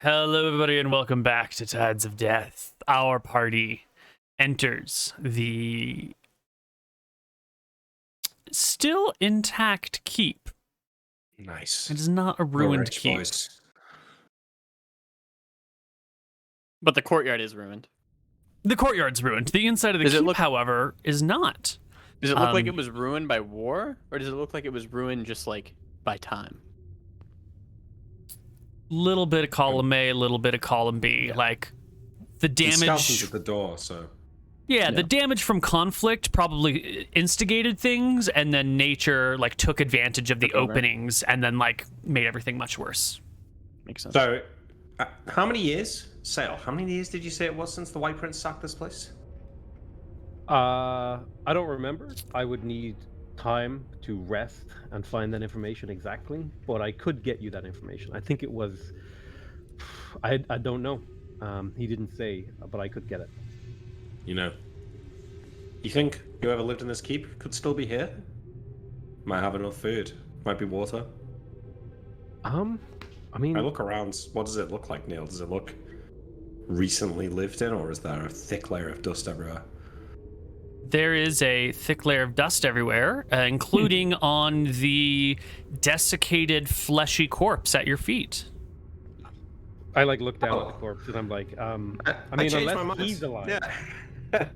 Hello, everybody, and welcome back to Tides of Death. Our party enters the still intact keep. Nice. It is not a ruined keep. Boys. But the courtyard is ruined. The courtyard's ruined. The inside of the keep, however, is not. Does it look like it was ruined by war? Or does it look like it was ruined just, like, by time? Little bit of column A, little bit of column B. Yeah. Like, the damage... The skeletons at the door, so... Yeah, the damage from conflict probably instigated things, and then nature, like, took advantage of the openings and then, like, made everything much worse. Makes sense. So, how many years, Sale, how many years did you say it was since the White Prince sacked this place? I don't remember. I would need time to rest and find that information exactly, but I could get you that information. I think it was... I don't know. He didn't say, but I could get it. You know, you think whoever lived in this keep could still be here? Might have enough food. Might be water. I mean... I look around. What does it look like, Neal? Does it look recently lived in, or is there a thick layer of dust everywhere? There is a thick layer of dust everywhere, including on the desiccated, fleshy corpse at your feet. I look down at the corpse and I'm like, I mean, unless he's alive. Yeah.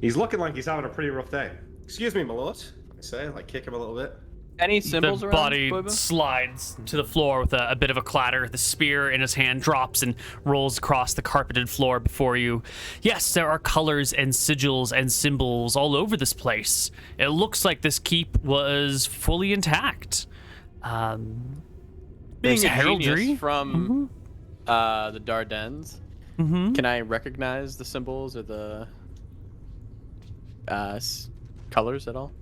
He's looking like he's having a pretty rough day. Excuse me, my lord. I say, kick him a little bit. Any symbols around? The body slides to the floor with a bit of a clatter. The spear in his hand drops and rolls across the carpeted floor before you. Yes, there are colors and sigils and symbols all over this place. It looks like this keep was fully intact. Being a heraldry from the Dardennes, can I recognize the symbols or the colors at all?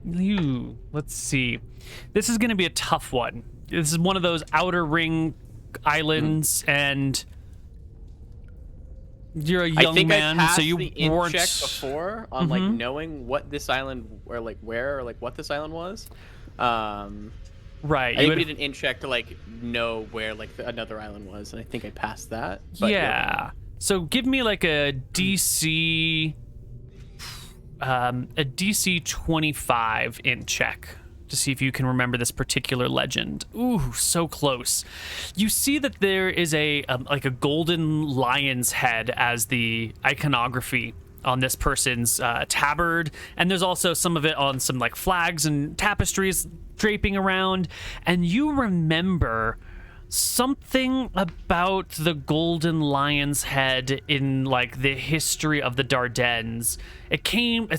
Let's see. This is going to be a tough one. This is one of those outer ring islands, and you're a young man, so you weren't check before on like knowing what this island or like where or like what this island was. Right. I did an in check to like know where like another island was, and I think I passed that. But yeah. So give me like a DC 25 in check to see if you can remember this particular legend. Ooh, so close. You see that there is a golden lion's head as the iconography on this person's tabard, and there's also some of it on some like flags and tapestries draping around, and you remember something about the golden lion's head in like the history of the Dardennes. It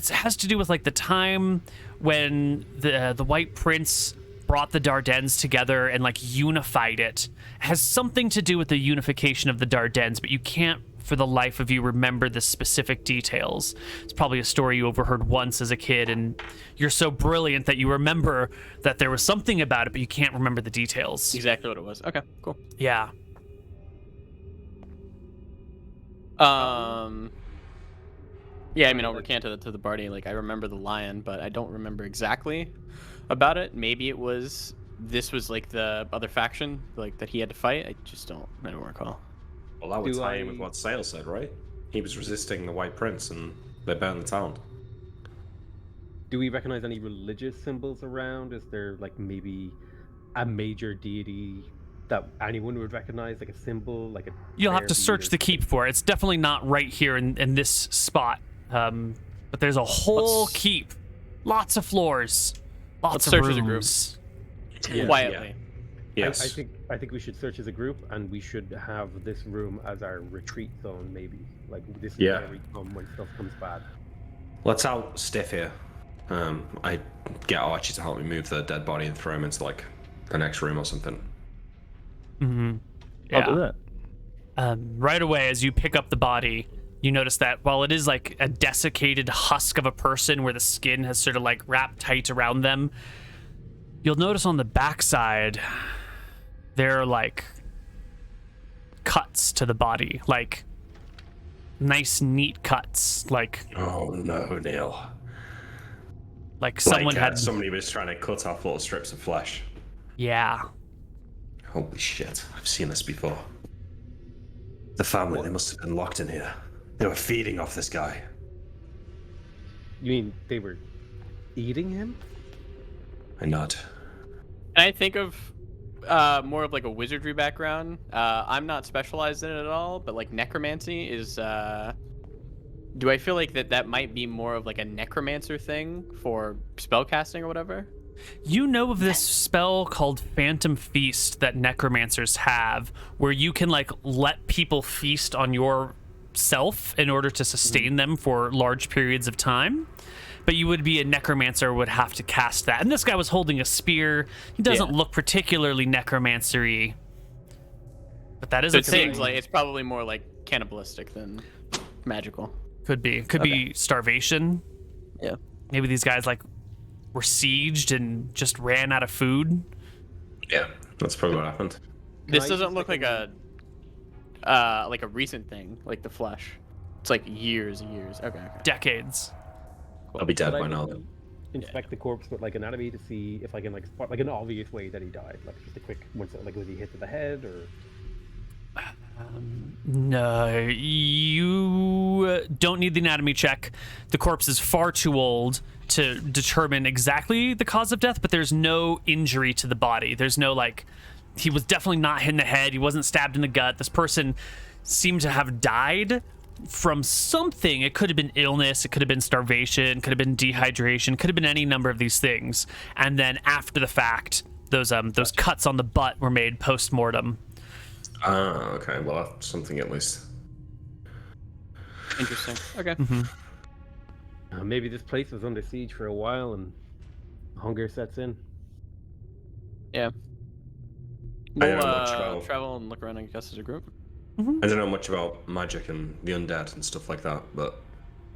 has to do with like the time when the White Prince brought the Dardennes together and like unified it. It has something to do with the unification of the Dardennes, but you can't for the life of you remember the specific details. It's probably a story you overheard once as a kid, and you're so brilliant that you remember that there was something about it, but you can't remember the details. Exactly what it was. Okay, cool. Yeah. Yeah, I mean, I'll recant to the party. Like, I remember the lion, but I don't remember exactly about it. Maybe this was like the other faction, like that he had to fight. I don't recall. Well, that would tie in with what Sale said, right? He was resisting the White Prince, and they burned the town. Do we recognize any religious symbols around? Is there like maybe a major deity that anyone would recognize, like a symbol, like a... You'll have to search the keep for it. It's definitely not right here in this spot. But there's a whole keep. Lots of floors. Lots of rooms. Search as a group. Yeah. Quietly. Yeah. Yes. I think we should search as a group, and we should have this room as our retreat zone, maybe. Like, this is where we come when stuff comes bad. Let's out stiff here. I get Archie to help me move the dead body and throw him into, like, the next room or something. Mm-hmm. Yeah. I'll do that. Right away, as you pick up the body, you notice that while it is, like, a desiccated husk of a person where the skin has sort of, like, wrapped tight around them, you'll notice on the backside... there are, like, cuts to the body, like, nice, neat cuts, like... Oh, no, Neal. Like someone had... somebody was trying to cut off little strips of flesh. Yeah. Holy shit, I've seen this before. The family, they must have been locked in here. They were feeding off this guy. You mean they were eating him? I nod. And I think of more of like a wizardry background. I'm not specialized in it at all, but like necromancy is. Do I feel like that might be more of like a necromancer thing for spellcasting or whatever? You know of this spell called Phantom Feast that necromancers have, where you can like let people feast on yourself in order to sustain them for large periods of time. But you would be a necromancer, would have to cast that. And this guy was holding a spear. He doesn't look particularly necromancer-y. But that is So a it thing. seems like it's probably more like cannibalistic than magical. Could be. Could be starvation. Yeah. Maybe these guys like were sieged and just ran out of food. Yeah, that's probably what happened. This doesn't look like a recent thing, like the flesh. It's like years and years. Okay. Decades. I'll be dead But by I now. can inspect the corpse with like anatomy to see if I can like spot like an obvious way that he died, like just a quick once like was he hit to the head or No, you don't need the anatomy check. The corpse is far too old to determine exactly the cause of death, but there's no injury to the body. There's no like, he was definitely not hit in the head. He wasn't stabbed in the gut. This person seemed to have died from something. It could have been illness, it could have been starvation, could have been dehydration, could have been any number of these things. And then after the fact, those cuts on the butt were made post-mortem. Ah, okay. Well, that's something at least. Interesting. Okay. maybe this place was under siege for a while and hunger sets in. Yeah. I We'll don't know much about- travel and look around, I guess, as a group. I don't know much about magic and the undead and stuff like that, but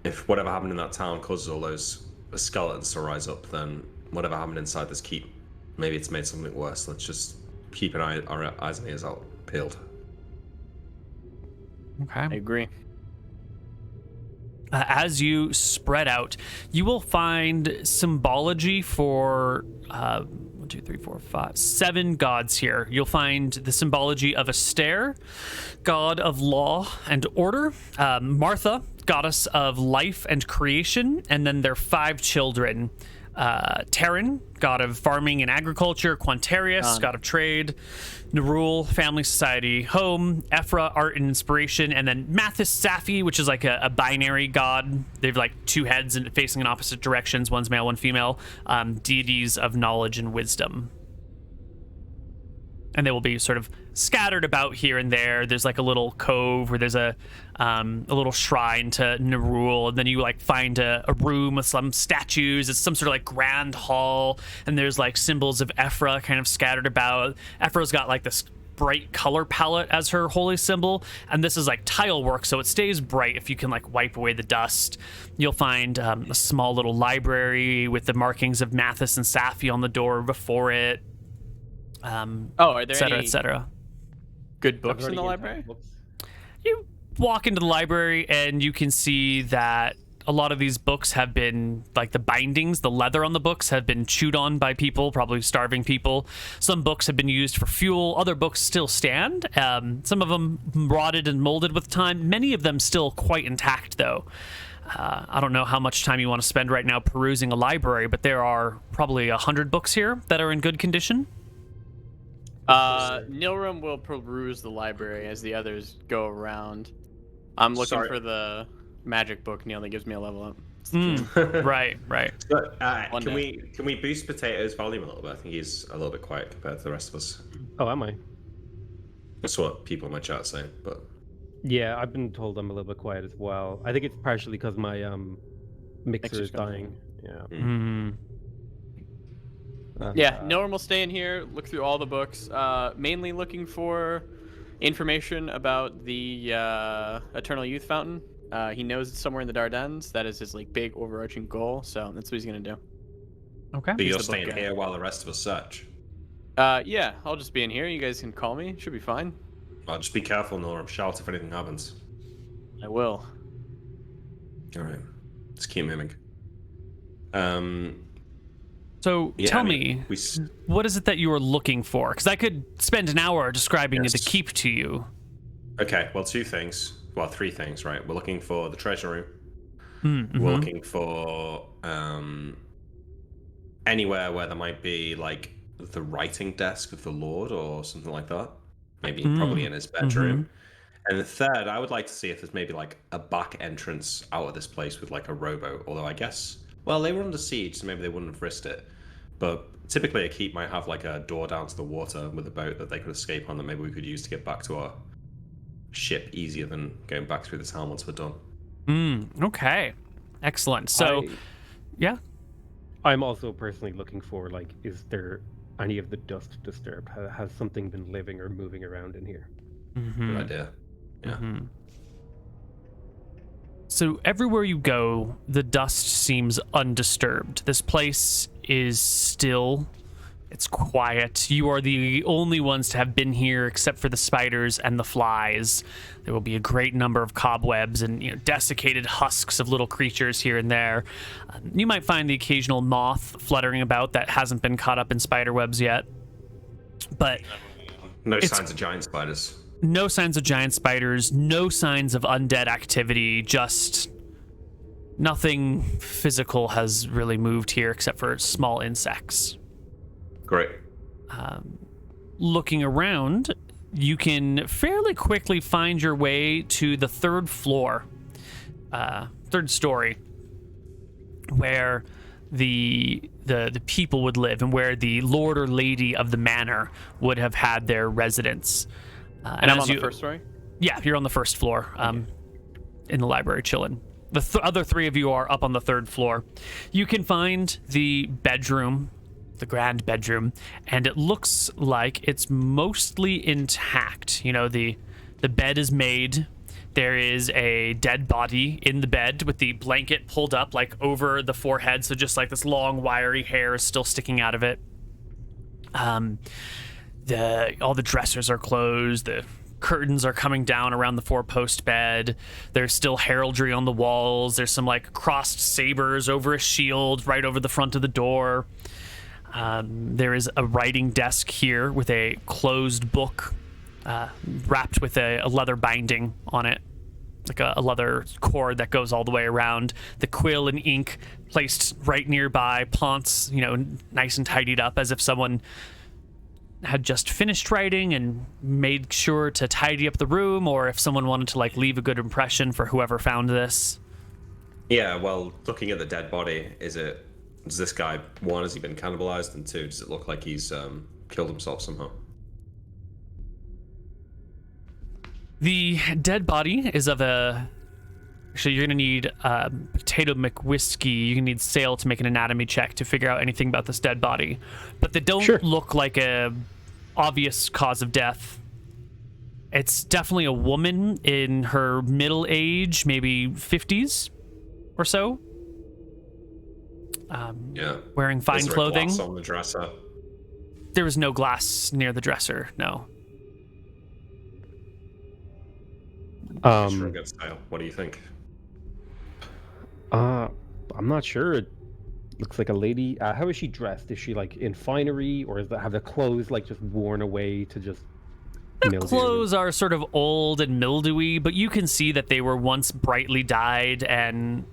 if whatever happened in that town causes all those skeletons to rise up, then whatever happened inside this keep, maybe it's made something worse. Let's just keep our eyes and ears out peeled. Okay. I agree. As you spread out, you will find symbology for 7 gods here. You'll find the symbology of Astaire, god of law and order, Martha, goddess of life and creation, and then their 5 children. Terran, god of farming and agriculture, Quantarius, god of trade, Nerul, family, society, home, Ephra, art and inspiration, and then Mathis Safi, which is like a binary god. They've like 2 heads and facing in opposite directions. One's male, one female. Deities of knowledge and wisdom. And they will be sort of scattered about here and there. There's like a little cove where there's a little shrine to Nerul, and then you like find a room with some statues. It's some sort of like grand hall, and there's like symbols of Ephra kind of scattered about. Ephra's got like this bright color palette as her holy symbol, and this is like tile work, so it stays bright if you can like wipe away the dust. You'll find a small little library with the markings of Mathis and Safi on the door before it. Are there et any cetera. good books in the Already library? books. You walk into the library and you can see that a lot of these books have been, like the bindings, the leather on the books have been chewed on by people, probably starving people. Some books have been used for fuel. Other books still stand. Some of them rotted and molded with time. Many of them still quite intact, though. I don't know how much time you want to spend right now perusing a library, but there are probably 100 books here that are in good condition. Nilram will peruse the library as the others go around. I'm looking Sorry. for the magic book, Neal, that gives me a level up. Right. But, One can day. we boost Potato's volume a little bit? I think he's a little bit quiet compared to the rest of us. Oh, am I? That's what people in my chat say, but Yeah, I've been told I'm a little bit quiet as well. I think it's partially because my mixer Mixer's is dying. going. Yeah. Yeah, Nilram will stay in here, look through all the books, mainly looking for information about the Eternal Youth Fountain. He knows it's somewhere in the Dardanelles. That is his like big overarching goal, so that's what he's gonna do. Okay. but you're the book staying guy. here while the rest of us search. Yeah, I'll just be in here. You guys can call me. Should be fine. Well, just be careful, Nora. Shout if anything happens. I will. All right, just keep moving. So Yeah, tell I mean, me, what is it that you are looking for? Because I could spend an hour describing the keep to you. Okay, well, two things. Well, three things, right? We're looking for the treasury. Mm-hmm. We're looking for anywhere where there might be like the writing desk of the Lord or something like that. Maybe probably in his bedroom. And the third, I would like to see if there's maybe like a back entrance out of this place with like a rowboat. Although I guess, well, they were under siege, so maybe they wouldn't have risked it. But typically a keep might have like a door down to the water with a boat that they could escape on that maybe we could use to get back to our ship easier than going back through the town once we're done. Okay. Excellent. So, yeah. I'm also personally looking for, like, is there any of the dust disturbed? Has something been living or moving around in here? Good idea. Yeah. So everywhere you go, the dust seems undisturbed. This place is still. It's quiet. You are the only ones to have been here except for the spiders and the flies. There will be a great number of cobwebs and desiccated husks of little creatures here and there. You might find the occasional moth fluttering about that hasn't been caught up in spider webs yet. But no signs of giant spiders. No signs of giant spiders, no signs of undead activity, just nothing physical has really moved here except for small insects. Great. Looking around, you can fairly quickly find your way to the third floor, third story, where the people would live and where the lord or lady of the manor would have had their residence. And I'm on the first story? Yeah, you're on the first floor, in the library chilling. The other three of you are up on the third floor. You can find the bedroom, the grand bedroom, and it looks like it's mostly intact. The bed is made. There is a dead body in the bed with the blanket pulled up like over the forehead, so just like this long wiry hair is still sticking out of it. All the dressers are closed. The curtains are coming down around the four-post bed. There's still heraldry on the walls. There's some like crossed sabers over a shield right over the front of the door. There is a writing desk here with a closed book wrapped with a leather binding on it, like a leather cord that goes all the way around. The quill and ink placed right nearby, ponce, nice and tidied up as if someone had just finished writing and made sure to tidy up the room, or if someone wanted to like leave a good impression for whoever found this. Yeah, well, looking at the dead body, does this guy, one, has he been cannibalized, and two, does it look like he's killed himself somehow? The dead body is of actually, you're gonna need PotatoMcWhiskey. You're gonna need Sale to make an anatomy check to figure out anything about this dead body, but they don't look like a obvious cause of death. It's definitely a woman in her middle age, maybe 50s or so. Wearing fine clothing. Glass on the dresser? There was no glass near the dresser. No. What do you think? I'm not sure. It looks like a lady. How is she dressed? Is she like in finery, or have the clothes like just worn away to just The clothes are sort of old and mildewy, but you can see that they were once brightly dyed and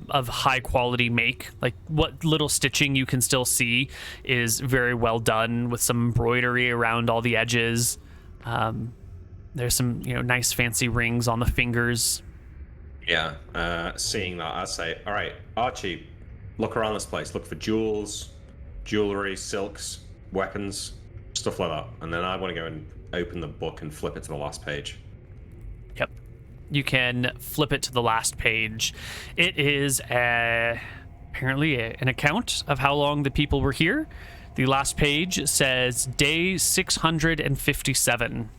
of high quality make. Like what little stitching you can still see is very well done with some embroidery around all the edges. There's some, nice fancy rings on the fingers. Yeah, seeing that, I'd say, all right, Archie, look around this place. Look for jewels, jewelry, silks, weapons, stuff like that. And then I want to go and open the book and flip it to the last page. Yep. You can flip it to the last page. It is apparently an account of how long the people were here. The last page says day 657.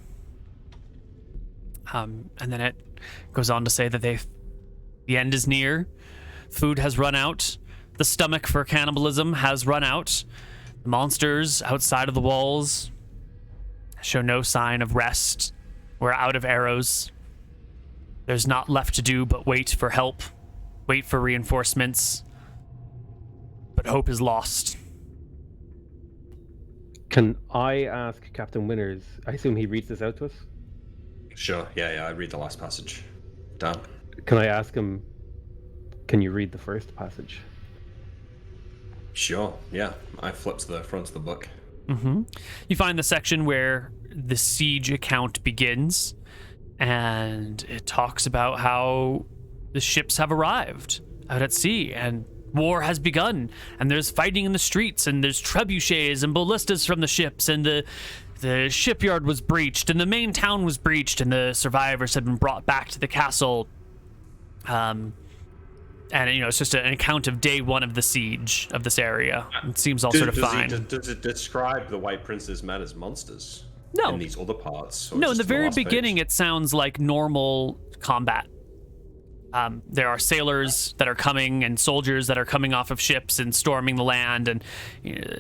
And then it goes on to say that the end is near. Food has run out. The stomach for cannibalism has run out. The monsters outside of the walls show no sign of rest. We're out of arrows. There's not left to do but wait for help, wait for reinforcements. But hope is lost. Can I ask Captain Winters? I assume he reads this out to us. Sure. Yeah. I read the last passage. Dan. Can I ask him? Can you read the first passage? Sure. Yeah. I flip to the front of the book. You find the section where the siege account begins, and it talks about how the ships have arrived out at sea and war has begun, and there's fighting in the streets, and there's trebuchets and ballistas from the ships, and the shipyard was breached, and the main town was breached, and the survivors have been brought back to the castle. And it's just an account of day one of the siege of this area. It seems all sort of fine. Does it describe the White Prince's men as monsters? No. In these other parts? No, in the very beginning, it sounds like normal combat. There are sailors that are coming and soldiers that are coming off of ships and storming the land. And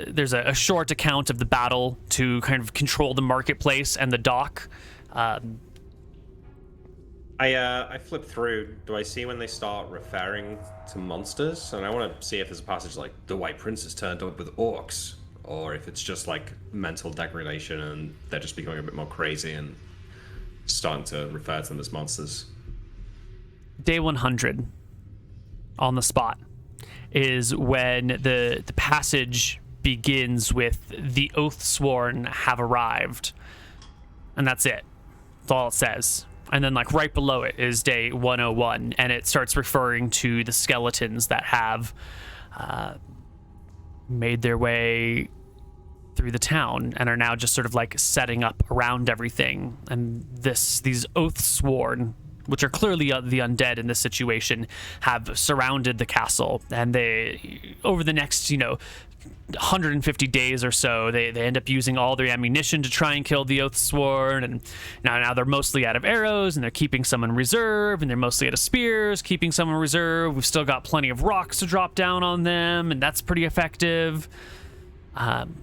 there's a short account of the battle to kind of control the marketplace and the dock. I flip through. Do I see when they start referring to monsters? And I want to see if there's a passage like the White Prince has turned up with orcs, or if it's just like mental degradation and they're just becoming a bit more crazy and starting to refer to them as monsters. Day 100 on the spot is when the passage begins with the Oathsworn have arrived, and that's it. That's all it says. And then like right below it is day 101, and it starts referring to the skeletons that have made their way through the town and are now just sort of like setting up around everything. And these Oathsworn, which are clearly the undead in this situation, have surrounded the castle, and they, over the next 150 days or so, they end up using all their ammunition to try and kill the Oathsworn, and now they're mostly out of arrows, and they're keeping some in reserve, and they're mostly out of spears, keeping some in reserve. We've still got plenty of rocks to drop down on them, and that's pretty effective. And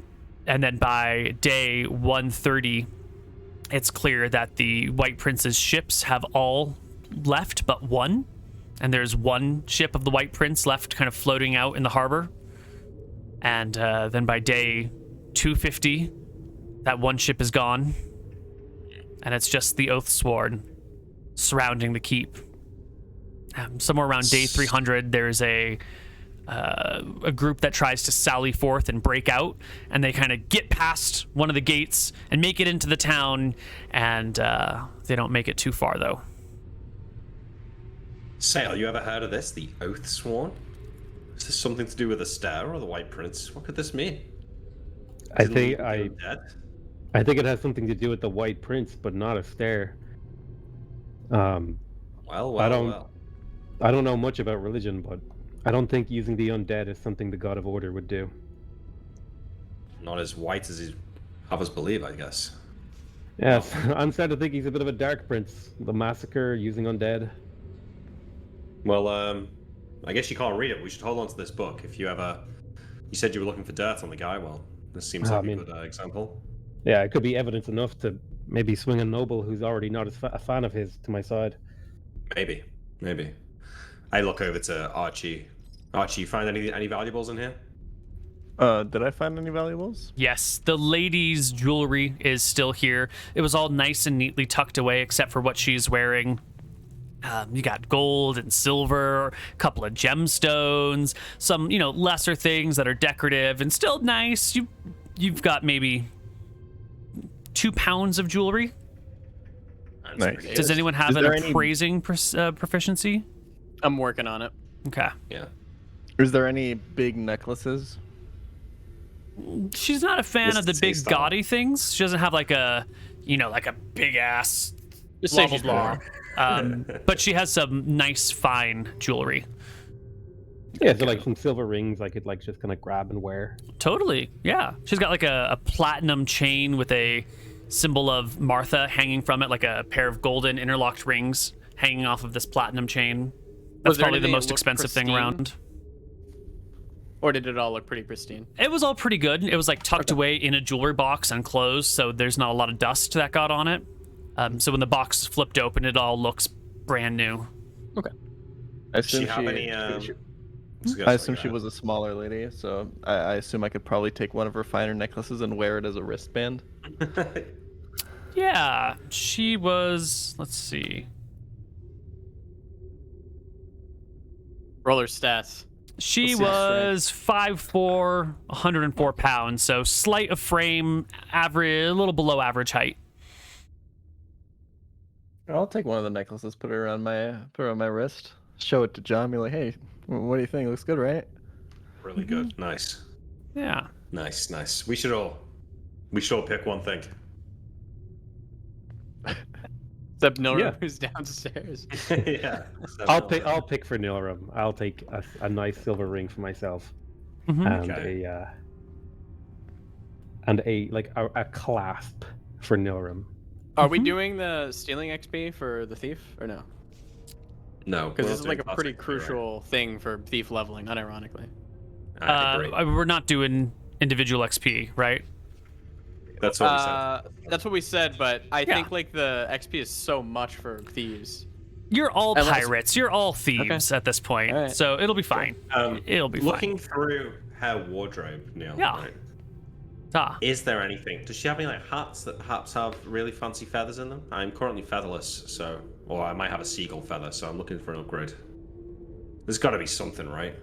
then by day 130, it's clear that the White Prince's ships have all left but one, and there's one ship of the White Prince left kind of floating out in the harbor. And then by day 250, that one ship is gone, and it's just the Oathsworn surrounding the keep. Somewhere around day 300, there's a group that tries to sally forth and break out, and they kind of get past one of the gates and make it into the town, and they don't make it too far, though. Sale, you ever heard of this? The Oathsworn? Is this something to do with the Stair or the White Prince? What could this mean? I think it has something to do with the White Prince, but not a stair. Well. I don't know much about religion, but I don't think using the undead is something the God of Order would do. Not as white as he have us believe, I guess. Yes, I'm starting to think he's a bit of a dark prince. The massacre, using undead. Well, I guess you can't read it. We should hold on to this book. If you ever... You said you were looking for dirt on the guy. Well, this seems like a good example. Yeah, it could be evidence enough to maybe swing a noble who's already not a fan of his to my side. Maybe. I look over to Archie. Archie, you find any valuables in here? Did I find any valuables? Yes, the lady's jewelry is still here. It was all nice and neatly tucked away except for what she's wearing. You got gold and silver, a couple of gemstones, some, lesser things that are decorative and still nice. You've got maybe 2 pounds of jewelry. Nice. Does anyone have an appraising proficiency? I'm working on it. Okay. Yeah. Is there any big necklaces? She's not a fan of the big style. gaudy things. She doesn't have like a big ass Just blah say blah she's blah. But she has some nice fine jewelry. Yeah, so like some silver rings I could just kind of grab and wear. Totally, yeah. She's got like a platinum chain with a symbol of Martha hanging from it, like a pair of golden interlocked rings hanging off of this platinum chain. That's probably the most expensive thing around. Or did it all look pretty pristine? It was all pretty good. It was like tucked away in a jewelry box and closed, so there's not a lot of dust that got on it. So when the box flipped open, it all looks brand new. Okay. I Does she assume have any I assume she was a smaller lady, so I assume I could probably take one of her finer necklaces and wear it as a wristband. Yeah, she was. Let's see. Roller stats. She Let's see her was 5'4", 104 pounds, so slight of frame, average, a little below average height. I'll take one of the necklaces, put it around my wrist, show it to John, be like, "Hey, what do you think? Looks good, right?" Really good. Nice. Yeah. Nice. We should all pick one thing. Except Nilram, Yeah. who's downstairs. Yeah. I'll pick for Nilram. I'll take a nice silver ring for myself, and Okay. a clasp for Nilram. Are we doing the stealing XP for the thief or no? No, Because we're this is not like a doing pretty classic, you're right. crucial thing for thief leveling, unironically. I agree. We're not doing individual XP, right? That's what we said. That's what we said, but I Yeah. think like the XP is so much for thieves. You're all Unless- pirates. You're all thieves at this point, All right. so it'll be fine. It'll be Looking fine. through her wardrobe, Neal. Yeah. Right, Ah. is there anything? Does she have any like hats that perhaps have really fancy feathers in them? I'm currently featherless, so, or I might have a seagull feather, so I'm looking for an upgrade. There's got to be something, right?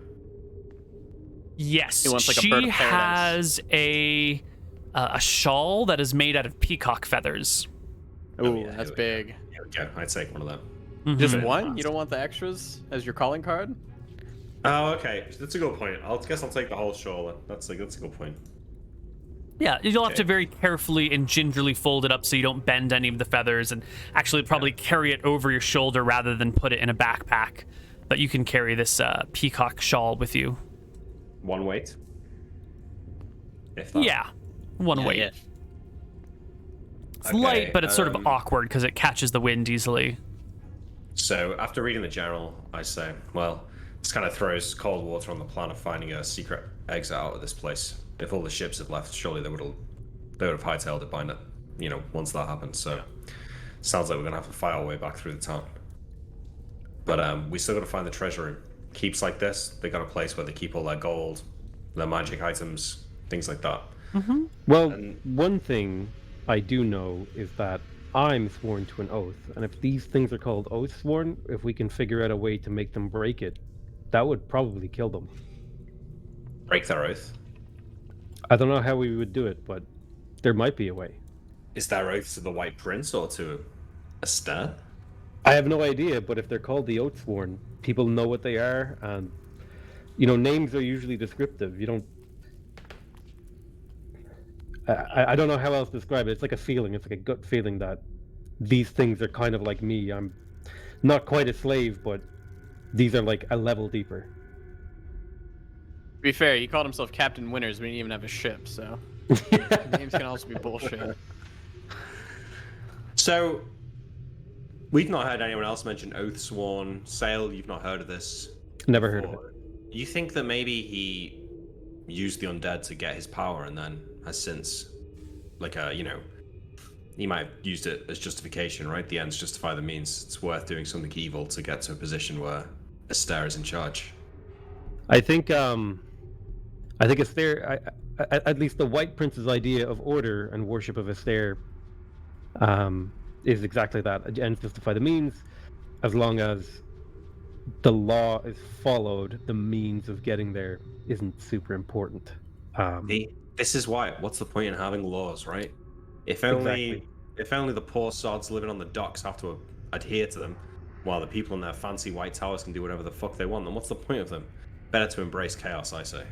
Yes, He wants, like, a she bird of paradise. has a shawl that is made out of peacock feathers. Ooh, yeah, that's here we big. Here we go. I'd take one of them. Just Mhm. one? You don't want the extras as your calling card? Oh, okay. That's a good point. I guess I'll take the whole shawl. Then. That's a good point. Yeah, you'll have to Okay. very carefully and gingerly fold it up so you don't bend any of the feathers, and actually probably carry it over your shoulder rather than put it in a backpack. But you can carry this peacock shawl with you. One weight. If that. Yeah, one weight. Yeah. It's Okay, light, but it's sort of um, awkward because it catches the wind easily. So after reading the journal, I say, well, this kind of throws cold water on the plan of finding a secret exit out of this place. If all the ships had left, surely they would have hightailed it by now, once that happened. So sounds like we're gonna have to fight our way back through the town. But we still gotta find the treasury. Keeps like this, they got a place where they keep all their gold, their magic items, things like that. Well, And- one thing I do know is that I'm sworn to an oath, and if these things are called oath sworn, if we can figure out a way to make them break it, that would probably kill them. Break their oath. I don't know how we would do it, but there might be a way. Is their oath to the White Prince or to Esther? I have no idea, but if they're called the oath sworn, people know what they are, and names are usually descriptive. You don't. I don't know how else to describe it. It's like a feeling. It's like a gut feeling that these things are kind of like me. I'm not quite a slave, but these are like a level deeper. To be fair, he called himself Captain Winners. We didn't even have a ship, so names can also be bullshit. So, we've not heard anyone else mention Oathsworn. Sale, you've not heard of this. Never heard of it. Or you think that maybe he used the undead to get his power and then has since, he might have used it as justification, right? The ends justify the means. It's worth doing something evil to get to a position where Esther is in charge. I think Esther, at least the White Prince's idea of order and worship of Esther, is exactly that. Ends justify the means, as long as the law is followed. The means of getting there isn't super important. This is why. What's the point in having laws, right? If only the poor sods living on the docks have to adhere to them, while the people in their fancy white towers can do whatever the fuck they want, then what's the point of them? Better to embrace chaos, I say.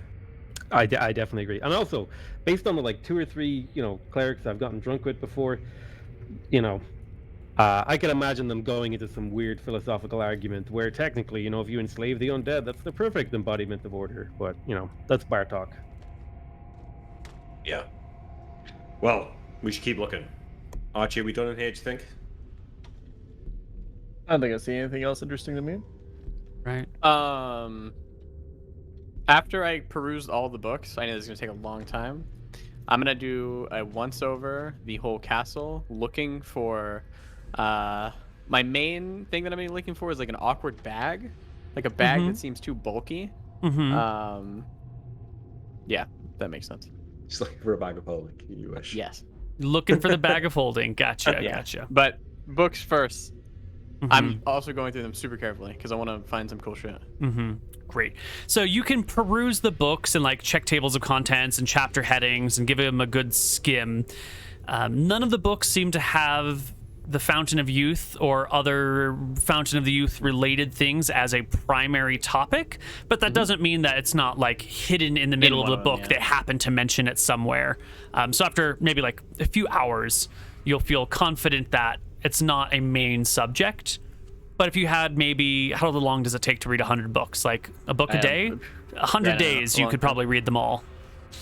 I definitely agree. And also, based on the 2 or 3, clerics I've gotten drunk with before, I can imagine them going into some weird philosophical argument where technically, if you enslave the undead, that's the perfect embodiment of order. But, that's bar talk. Yeah. Well, we should keep looking. Archie, are we done in here, do you think? I don't think I see anything else interesting to me. Right. After I perused all the books, I know this is gonna take a long time. I'm gonna do a once over the whole castle, looking for. My main thing that I'm gonna be looking for is like an awkward bag, like a bag that seems too bulky. Mm-hmm. Yeah, that makes sense. Just looking for a bag of holding. You wish. Yes. Looking for the bag of holding. Gotcha. Yeah. Gotcha. But books first. Mhm. I'm also going through them super carefully because I want to find some cool shit. Mm-hmm. Great. So you can peruse the books and like check tables of contents and chapter headings and give them a good skim. None of the books seem to have the Fountain of Youth or other Fountain of the Youth related things as a primary topic, but that doesn't mean that it's not like hidden in the middle of one the of them, book. yeah. They happen to mention it somewhere. So after maybe like a few hours, you'll feel confident that it's not a main subject. But if you had maybe, how long does it take to read 100 books? Like a book a day? 100 yeah, no, days, a you long could time. probably read them all.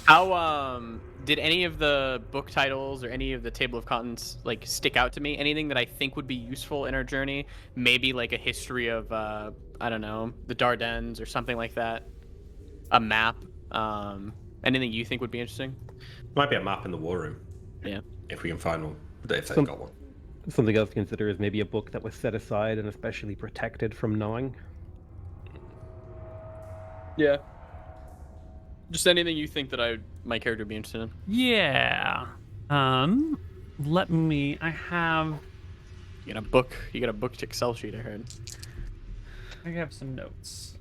How did any of the book titles or any of the table of contents like stick out to me? Anything that I think would be useful in our journey? Maybe like a history of I don't know, the Dardanelles or something like that. A map. Anything you think would be interesting? Might be a map in the war room Yeah. if we can find one. If they've Some- got one. Something else to consider is maybe a book that was set aside and especially protected from gnawing. Yeah. Just anything you think that my character would be interested in. Yeah. Let me, I have You got a book Excel sheet, I heard. some notes.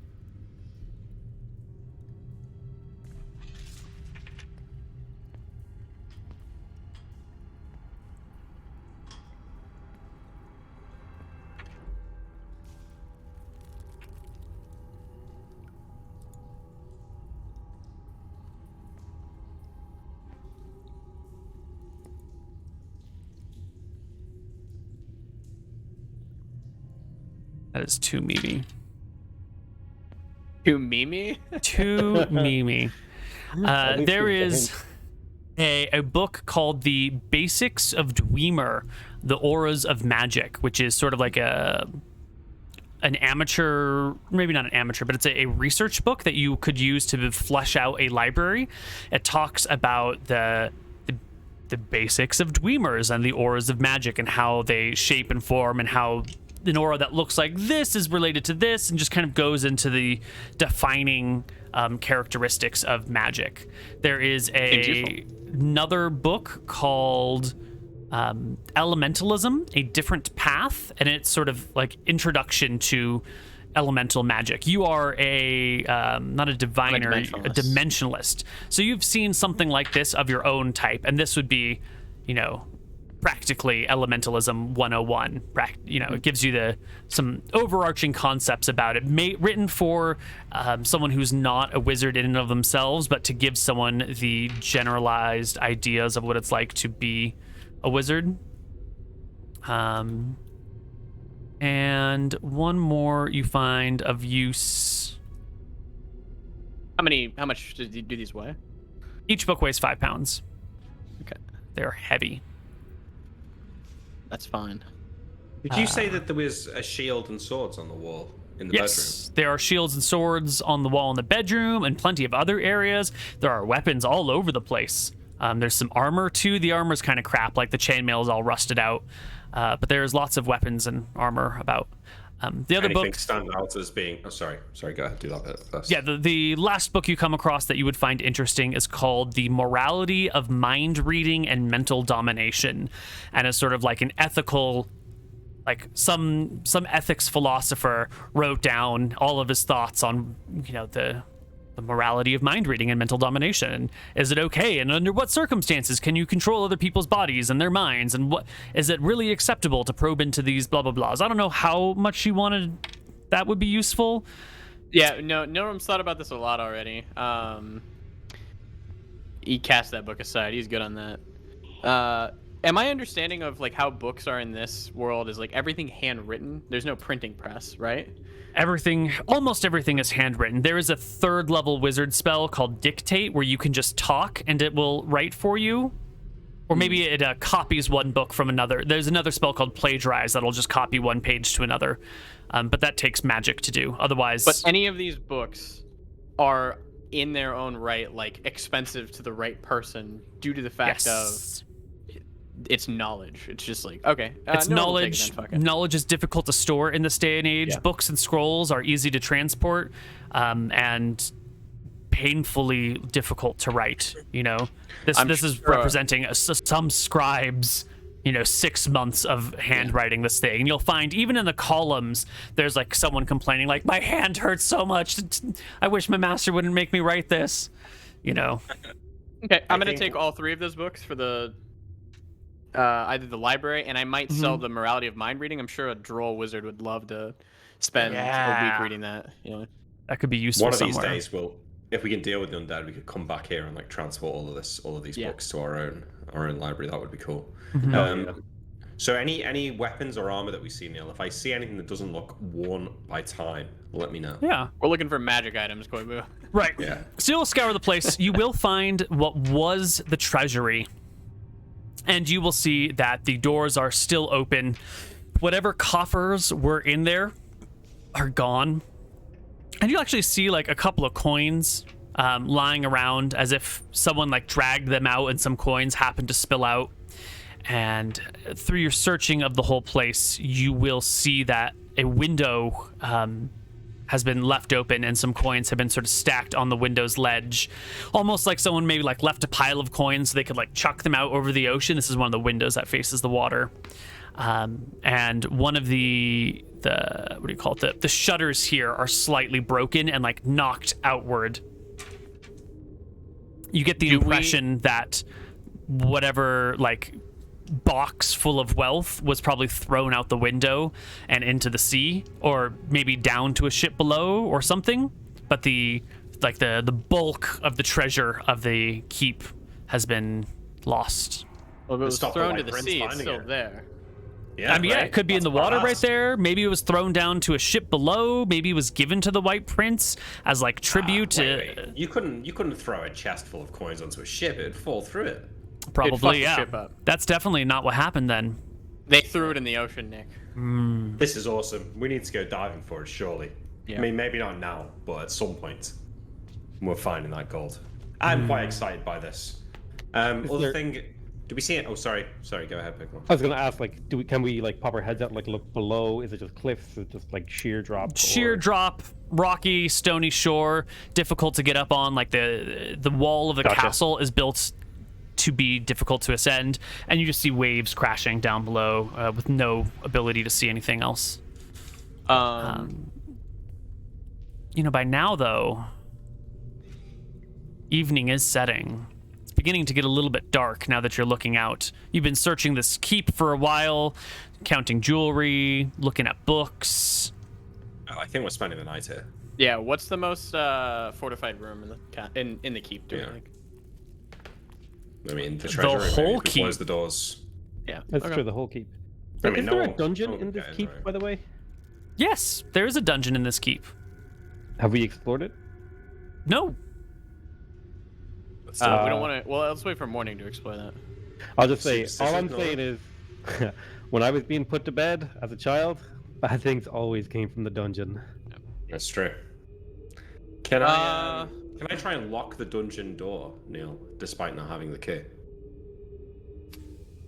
That is too memey. To Mimi? Too memey. At least There it's a is hint. a book called The Basics of Dwemer, The Auras of Magic, which is sort of like an amateur, maybe not an amateur, but it's a research book that you could use to flesh out a library. It talks about the basics of Dweemers and the auras of magic and how they shape and form and how an aura that looks like this is related to this, and just kind of goes into the defining characteristics of magic. There is another book called Elementalism, A Different Path, and it's sort of like introduction to elemental magic. You are a not a diviner, a dimensionalist. So you've seen something like this of your own type, and this would be, practically Elementalism 101. It gives you some overarching concepts about it, written for someone who's not a wizard in and of themselves, but to give someone the generalized ideas of what it's like to be a wizard. And one more you find of use. How much do these weigh? Each book weighs 5 pounds. Okay. They're heavy. That's fine. Did you say that there was a shield and swords on the wall in the Yes, there are shields and swords on the wall in the bedroom and plenty of other areas. There are weapons all over the place. There's some armor too. The armor's kind of crap, like the chainmail is all rusted out. But there's lots of weapons and armor about. The other Anything book stand out as being... Oh, sorry, go ahead, do that bit first. Yeah, the last book you come across that you would find interesting is called The Morality of Mind Reading and Mental Domination, and is sort of like an ethical, like some ethics philosopher wrote down all of his thoughts on the morality of mind reading and mental domination. And is it okay, and under what circumstances can you control other people's bodies and their minds, and what is it really acceptable to probe into these blah blah blahs? I don't know how much you wanted that would be useful. Yeah, Noram's thought about this a lot already. He cast that book aside. He's good on that. Am I understanding of like how books are in this world is like everything handwritten? There's no printing press, right? Almost everything is handwritten. There is a 3rd level wizard spell called Dictate where you can just talk and it will write for you. Or maybe it copies one book from another. There's another spell called Plagiarize that'll just copy one page to another. But that takes magic to do. Otherwise... But any of these books are in their own right, like expensive to the right person due to the fact of it's knowledge. It's just like, okay, It's no one will take it knowledge. then, fuck it. Knowledge is difficult to store in this day and age. Yeah. Books and scrolls are easy to transport, and painfully difficult to write. You know, this is sure- representing some scribes. 6 months of handwriting this thing. And you'll find even in the columns, there's like someone complaining, like, my hand hurts so much. I wish my master wouldn't make me write this. Okay, I'm gonna take all 3 of those books for the either the library, and I might sell the Morality of Mind reading. I'm sure a droll wizard would love to spend a week reading that. That could be useful One of these somewhere. days, if we can deal with the undead, we could come back here and like transport all of these books to our own library. That would be cool. So any weapons or armor that we see, Neal, if I see anything that doesn't look worn by time, let me know. Yeah. We're looking for magic items, Koibu. Right. Yeah. So you'll scour the place. You will find what was the treasury. And you will see that the doors are still open. Whatever coffers were in there are gone. And you actually see like a couple of coins lying around as if someone like dragged them out and some coins happened to spill out. And through your searching of the whole place, you will see that a window has been left open and some coins have been sort of stacked on the window's ledge, almost like someone maybe like left a pile of coins so they could like chuck them out over the ocean. This is one of the windows that faces the water, and one of the what do you call it, the shutters here are slightly broken and like knocked outward. You get the impression that whatever like box full of wealth was probably thrown out the window and into the sea, or maybe down to a ship below or something, but the bulk of the treasure of the keep has been lost. Well, if it was Stop the thrown White to the Prince sea, it's finding still it. there. Yeah, I mean, yeah, right? it could be in That's the water badass. right there. Maybe it was thrown down to a ship below. Maybe it was given to the White Prince as like tribute. Wait. You couldn't throw a chest full of coins onto a ship. It'd fall through it. It'd fuck Probably, the yeah. ship up. That's definitely not what happened then. They threw it in the ocean, Nick. This is awesome. We need to go diving for it, surely. Yeah. I mean, maybe not now, but at some point, we're finding that gold. I'm quite excited by this. Other thing, do we see it? Oh, sorry. Go ahead, Pokemon. I was gonna ask, like, can we like pop our heads out, like look below? Is it just cliffs? Is it just like sheer drop? Sheer drop, rocky, stony shore, difficult to get up on. Like the wall of the castle is built to be difficult to ascend, and you just see waves crashing down below with no ability to see anything else. By now though, evening is setting. It's beginning to get a little bit dark now that you're looking out. You've been searching this keep for a while, counting jewelry, looking at books. Oh, I think we're spending the night here. Yeah, what's the most fortified room in the keep? Do you Yeah. think? I mean, the treasure room, whole maybe, if we keep? close the doors. Yeah. That's okay. true, the whole keep. I mean, Is no there a one- dungeon no one in this cares, keep, right? by the way? Yes, there is a dungeon in this keep. Have we explored it? No. Let's We do it. don't want to. Well, let's wait for morning to explore that. I'll just say, Superstition, all I'm no? saying is, when I was being put to bed as a child, bad things always came from the dungeon. That's true. Can I try and lock the dungeon door, Neal, despite not having the key?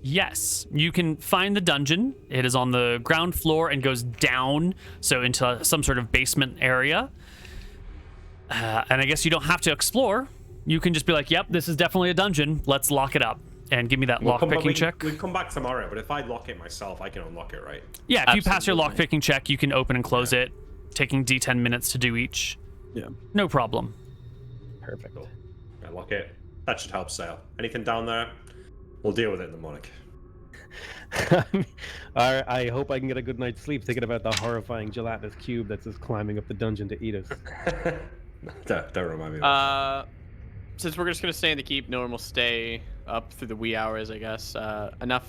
Yes, you can find the dungeon. It is on the ground floor and goes down, so into some sort of basement area. And I guess you don't have to explore. You can just be like, yep, this is definitely a dungeon. Let's lock it up. And give me that lockpicking check. We can come back tomorrow, but if I lock it myself, I can unlock it, right? Yeah, if you pass your Absolutely. lockpicking check, you can open and close it, taking D10 minutes to do each. Yeah. No problem. Perfect. Cool. I lock it. That should help sail. Anything down there, we'll deal with it in the morning. I hope I can get a good night's sleep thinking about the horrifying gelatinous cube that's just climbing up the dungeon to eat us. Don't remind me of that. Since we're just gonna stay in the keep, Norm will stay up through the wee hours, I guess. Enough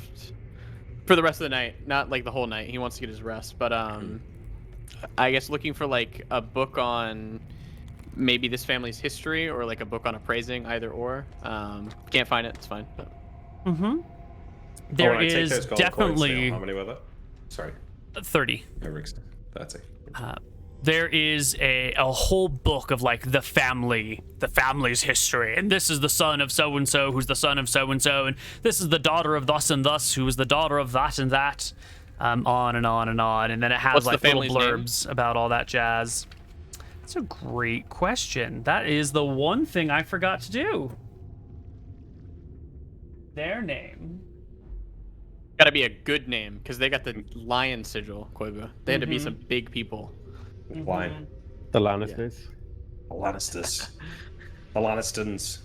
for the rest of the night, not like the whole night. He wants to get his rest, but I guess looking for like a book on maybe this family's history or like a book on appraising, either or. Can't find it. It's fine. But... There when I take is those gold coins, definitely Neal, how many were there? Sorry. 30. Erickson. 30. there is a whole book of like the family's history, and this is the son of so and so who's the son of so and so, and this is the daughter of thus and thus who is the daughter of that and that, on and on and on, and then it has What's like the little family's blurbs about all that jazz. That's a great question. That is the one thing I forgot to do. Their name. Gotta be a good name, because they got the lion sigil, Koibu. They had to be some big people. Why? The Lannisters. The Lannisters. The Lannistons.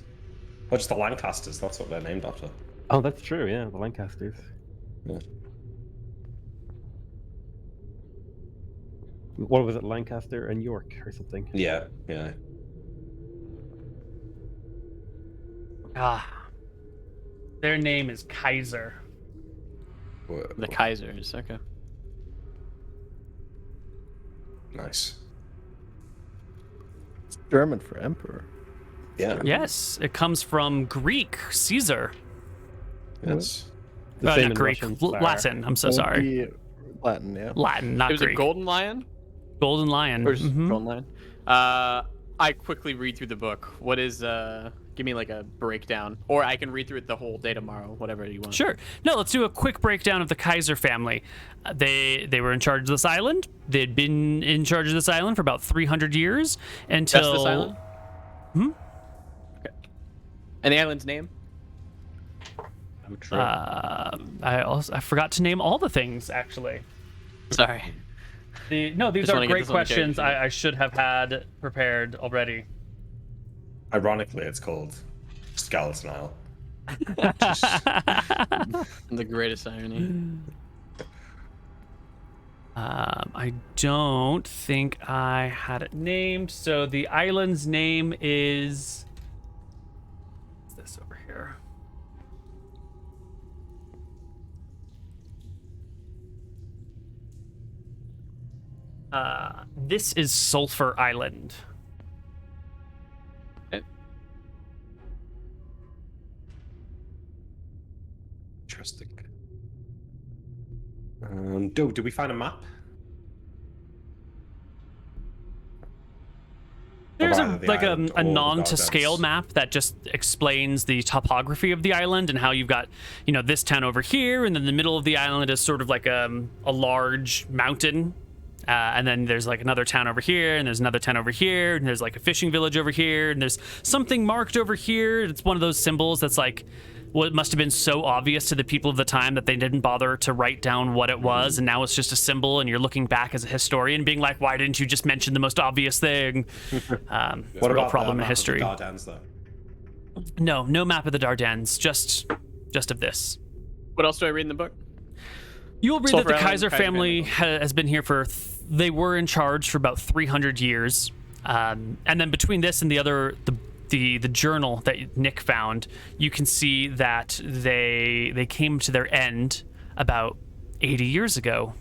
Or just the Lancasters, that's what they're named after. Oh, that's true. Yeah, the Lancasters. Yeah. What was it, Lancaster and York or something? Yeah, yeah. Their name is Kaiser. The Kaisers, okay. Nice. It's German for emperor. Yeah. Yes, it comes from Greek, Caesar. Yes. The same Not in Greek, Russian, Tsar. Latin. I'm so Won't sorry. be Latin, yeah. Latin, not It was Greek. a golden lion? Golden lion. Or just Mhm. golden lion? I quickly read through the book. What is, give me like a breakdown. Or I can read through it the whole day tomorrow, whatever you want. Sure. No, let's do a quick breakdown of the Kaiser family. They were in charge of this island. They'd been in charge of this island for about 300 years until. Just this island? Okay. And the island's name? I'm true. I forgot to name all the things actually. Sorry. These Just are wanna get great this on the questions. character sheet. I should have had prepared already. Ironically, it's called Skeleton Isle. The greatest irony. I don't think I had it named. So the island's name is. What's this over here? This is Sulphur Island. Interesting. Did we find a map? There's Of either the like island a or the non-to-scale Dardanelles? map that just explains the topography of the island and how you've got, this town over here, and then the middle of the island is sort of like a large mountain, and then there's like another town over here, and there's another town over here, and there's like a fishing village over here, and there's something marked over here. It's one of those symbols that's like what must have been so obvious to the people of the time that they didn't bother to write down what it was, and now it's just a symbol, and you're looking back as a historian being like, why didn't you just mention the most obvious thing? It's What a real about problem the in map of the history. Dardanelles, though? No map of the Dardanelles, just of this. What else do I read in the book? You'll read Sulphur that the Island, Kaiser Kaiser family family. has been here they were in charge for about 300 years. And then between this and the journal that Nick found, you can see that they came to their end about 80 years ago.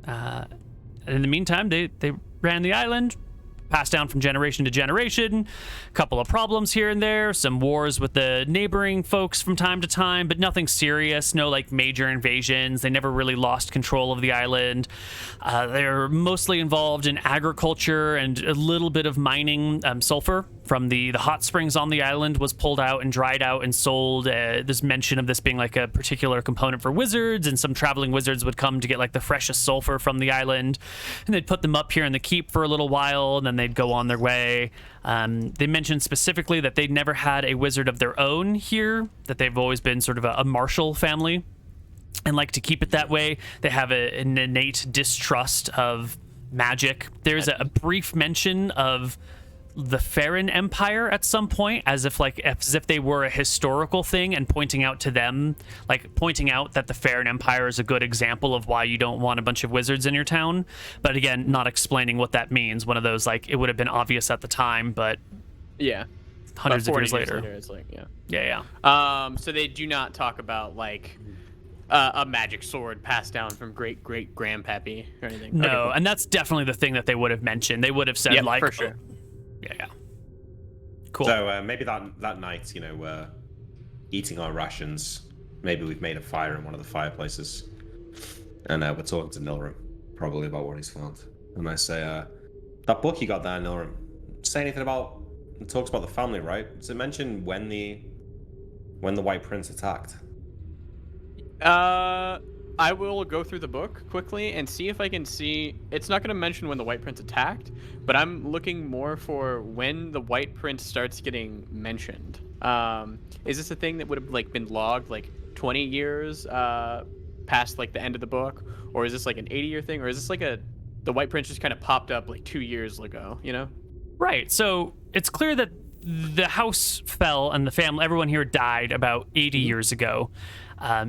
And in the meantime, they ran the island, passed down from generation to generation. A couple of problems here and there, some wars with the neighboring folks from time to time, but nothing serious, no like major invasions. They never really lost control of the island. They're mostly involved in agriculture and a little bit of mining. Sulfur from the hot springs on the island was pulled out and dried out and sold. There's mention of this being like a particular component for wizards, and some traveling wizards would come to get like the freshest sulfur from the island, and they'd put them up here in the keep for a little while, and then they'd go on their way. They mentioned specifically that they'd never had a wizard of their own here, that they've always been sort of a martial family and like to keep it that way. They have an innate distrust of magic. There's a brief mention of the Farron Empire at some point, as if they were a historical thing, and pointing out to them, like pointing out that the Farron Empire is a good example of why you don't want a bunch of wizards in your town. But again, not explaining what that means. One of those, like, it would have been obvious at the time, but Yeah. hundreds of 40 years later. It's like, yeah. Yeah. So they do not talk about like a magic sword passed down from great grandpappy or anything. No, Okay, cool. and that's definitely the thing that they would have mentioned. They would have said, Yep, like, for sure. Yeah. Cool. So maybe that night, we're eating our rations. Maybe we've made a fire in one of the fireplaces, and we're talking to Nilrim probably about what he's found. and I say, that book you got there, Nora, say anything about, it talks about the family, right? Does it mention when the White Prince attacked? I will go through the book quickly and see if I can see. It's not going to mention when the White Prince attacked, but I'm looking more for when the White Prince starts getting mentioned. Is this a thing that would have like been logged like 20 years past like the end of the book, or is this like an 80-year thing, or is this like the White Prince just kind of popped up like 2 years ago? You know? Right. So it's clear that the house fell and the family, everyone here died about 80 years ago.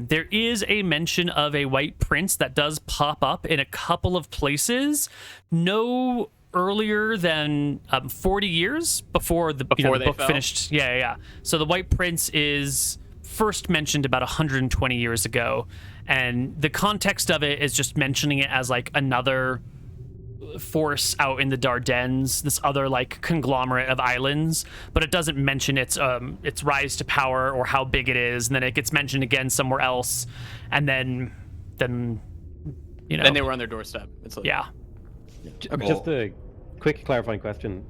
There is a mention of a White Prince that does pop up in a couple of places, no earlier than 40 years before the book fell? finished. Yeah. So the White Prince is first mentioned about 120 years ago, and the context of it is just mentioning it as like another force out in the Dardanelles, this other like conglomerate of islands, but it doesn't mention its rise to power or how big it is, and then it gets mentioned again somewhere else, and then you know, Then they were on their doorstep. It's like, yeah. Okay. Just a quick clarifying question.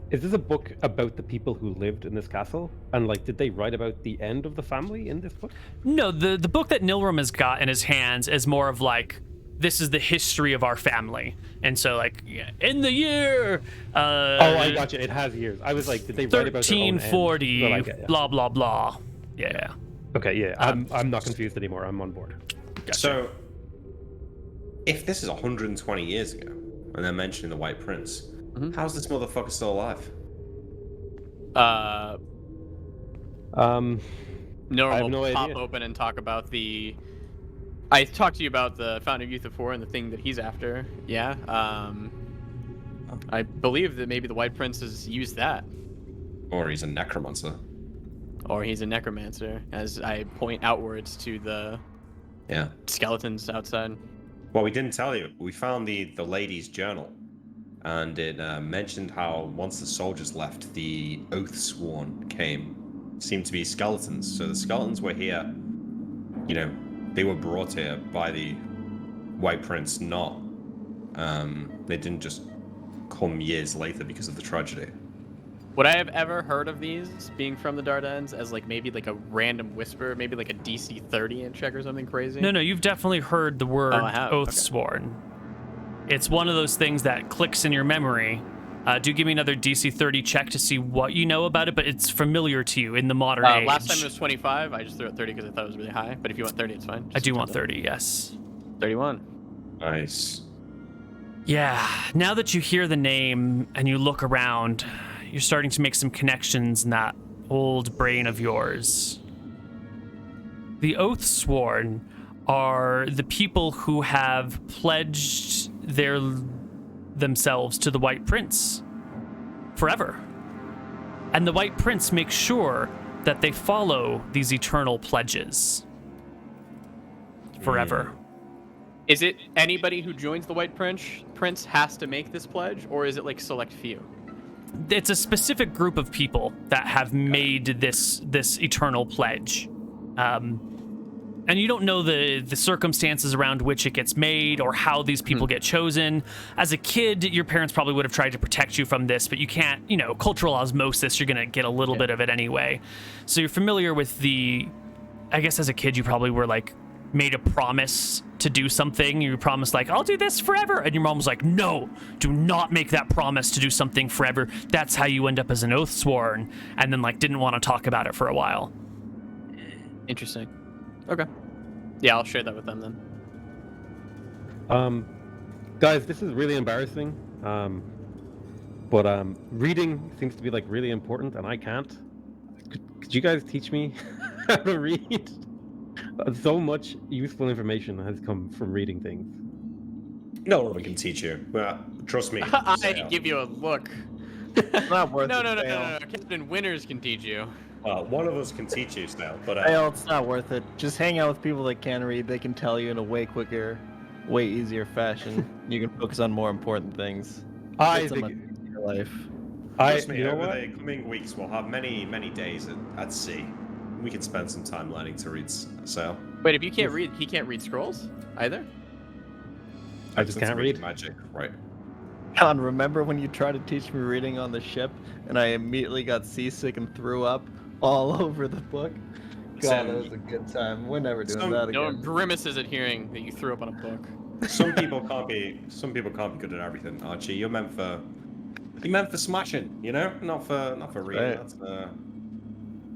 Is this a book about the people who lived in this castle? And like, did they write about the end of the family in this book? No, the book that Nilram has got in his hands is more of like, this is the history of our family, and so like in the year Oh, I got you. It has years. I was like, did they write about their own end? 1340 Well, I get ya. blah blah blah. Yeah. Okay, yeah. I'm not confused anymore. I'm on board. Gotcha. So, if this is 120 years ago, and they're mentioning the White Prince, how's this motherfucker still alive? Nora I have will no pop idea. open and talk about the. I talked to you about the Fountain of Youth of 4 and the thing that he's after. Yeah. I believe that maybe the White Prince has used that, Or he's a necromancer. or he's a necromancer. As I point outwards to the Yeah. skeletons outside. Well, we didn't tell you. We found the lady's journal, and it mentioned how once the soldiers left, the oath sworn came. Seemed to be skeletons. So the skeletons were here. You know, they were brought here by the White Prince. Not. They didn't just come years later because of the tragedy. Would I have ever heard of these being from the Dardanelles as like maybe like a random whisper, maybe like a DC 30 in check or something crazy? No, you've definitely heard the word Oh, I have. oath Okay. sworn. It's one of those things that clicks in your memory. Do give me another DC 30 check to see what you know about it, but it's familiar to you in the modern age. Last time it was 25. I just threw out 30 because I thought it was really high. But if you want 30, it's fine. I do want 30, yes. 31. Nice. Yeah, now that you hear the name and you look around, you're starting to make some connections in that old brain of yours. The oath sworn are the people who have pledged themselves to the White Prince forever. And the White Prince makes sure that they follow these eternal pledges forever. Is it anybody who joins the White Prince has to make this pledge, or is it like select few? It's a specific group of people that have made this eternal pledge. And you don't know the circumstances around which it gets made or how these people get chosen. As a kid, your parents probably would have tried to protect you from this, but you can't, cultural osmosis, you're going to get a little bit of it anyway. So you're familiar with I guess as a kid, you probably were like made a promise to do something. You promised like, I'll do this forever. And your mom was like, no, do not make that promise to do something forever. That's how you end up as an oath sworn. And then like didn't want to talk about it for a while. Interesting. Okay. Yeah, I'll share that with them then. Guys, this is really embarrassing. But reading seems to be like really important, and I can't. Could you guys teach me how to read? So much useful information has come from reading things. No one can teach you. Well, trust me. I give you a look. It's not worth No, it. no. Dale. Captain Winners can teach you. One of us can teach you, Snail, but Dale, it's not worth it. Just hang out with people that can read. They can tell you in a way quicker, way easier fashion. You can focus on more important things. I It's a think much easier life. trust me, you know over what? the coming weeks we'll have many, many days at sea. We can spend some time learning to read sail. Wait, if you can't read, he can't read scrolls either? I just can't read. Magic, right? Con, remember when you tried to teach me reading on the ship and I immediately got seasick and threw up all over the book? God, that was a good time. We're never doing that No again. grimaces at hearing that you threw up on a book. Some people can't be good at everything, Archie. You're meant for smashing, you know? Not for reading. Right.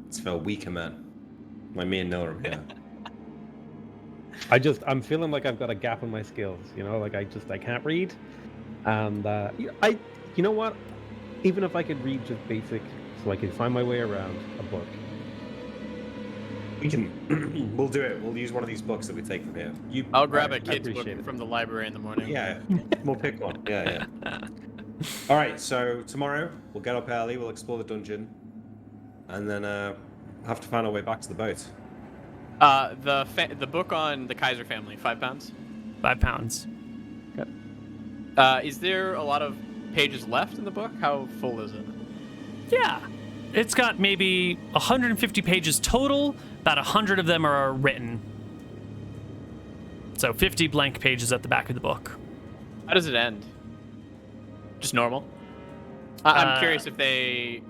That's for weaker men. Like me and Neal here. I'm feeling like I've got a gap in my skills, you know, like I can't read. And you know what? Even if I could read just basic, so I can find my way around a book. We'll do it. We'll use one of these books that we take from here. I'll grab a Alright, I kid's book appreciate it. from the library in the morning. Yeah, we'll pick one. Yeah. All right, so tomorrow we'll get up early. We'll explore the dungeon, and then have to find our way back to the boat. The book on the Kaiser family, £5. £5. Is there a lot of pages left in the book? How full is it? Yeah. It's got maybe 150 pages total. About 100 of them are written. So 50 blank pages at the back of the book. How does it end? Just normal? I'm curious if they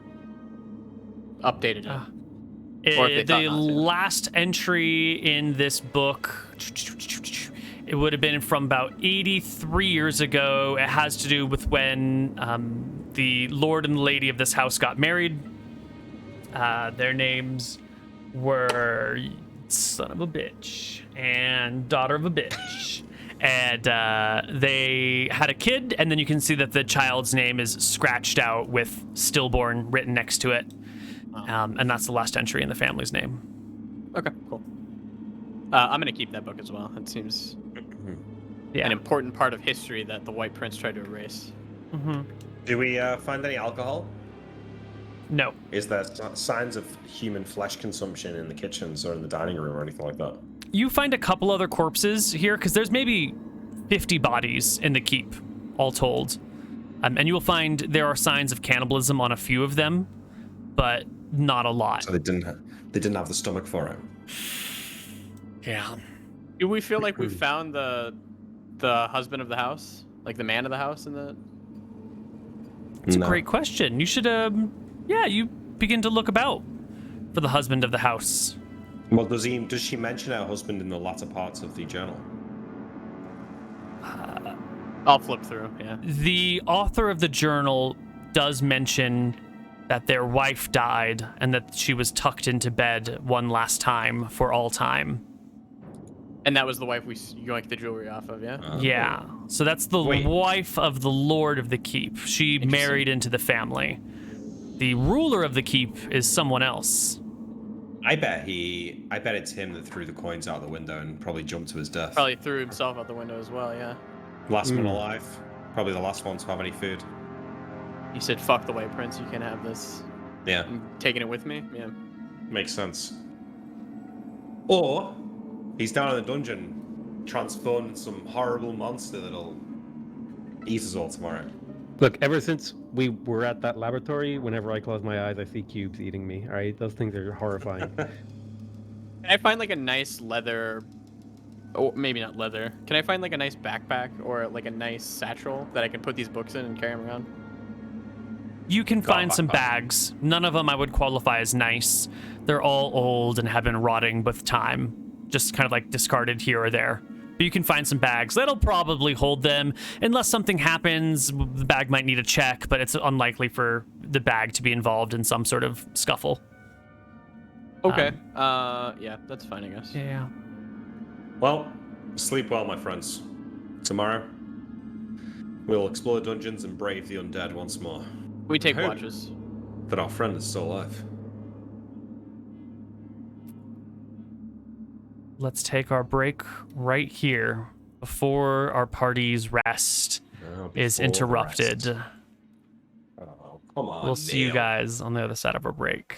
updated it. Or if they The thought not to. last entry in this book, it would have been from about 83 years ago. It has to do with when the lord and lady of this house got married. Their names were son of a bitch and daughter of a bitch. And they had a kid, and then you can see that the child's name is scratched out with stillborn written next to it. And that's the last entry in the family's name. Okay, cool. I'm going to keep that book as well. It seems an important part of history that the White Prince tried to erase. Mm-hmm. Do we find any alcohol? No. Is there signs of human flesh consumption in the kitchens or in the dining room or anything like that? You find a couple other corpses here, because there's maybe 50 bodies in the keep, all told. And you will find there are signs of cannibalism on a few of them, but not a lot. So they didn't have the stomach for it. Yeah. Do we feel like we found the husband of the house? Like the man of the house in the... It's a great question. You should, you begin to look about for the husband of the house. Well, does she mention her husband in the latter parts of the journal? I'll flip through, yeah. The author of the journal does mention that their wife died and that she was tucked into bed one last time for all time. And that was the wife we yoinked the jewelry off of, yeah? Yeah. So that's the wife of the lord of the keep. She married into the family. The ruler of the keep is someone else. I bet it's him that threw the coins out the window and probably jumped to his death. Probably threw himself out the window as well, yeah. Last one alive. Probably the last one to have any food. He said, fuck the White Prince, you can't have this. Yeah. I'm taking it with me? Yeah. Makes sense. Or he's down in the dungeon, transformed into some horrible monster that'll eat us all tomorrow. Look, ever since we were at that laboratory, whenever I close my eyes, I see cubes eating me. All right, those things are horrifying. Can I find like a nice leather, or maybe not leather. Can I find like a nice backpack or like a nice satchel that I can put these books in and carry them around? You can find some bags. None of them I would qualify as nice. They're all old and have been rotting with time. Just kind of like discarded here or there. But you can find some bags. That'll probably hold them. Unless something happens, the bag might need a check, but it's unlikely for the bag to be involved in some sort of scuffle. Okay. Yeah, that's fine, I guess. Yeah. Well, sleep well, my friends. Tomorrow, we'll explore the dungeons and brave the undead once more. We take I hope watches. that our friend is still alive. Let's take our break right here before our party's rest is before the interrupted. rest. Oh, come on, We'll see you Neal. guys on the other side of our break.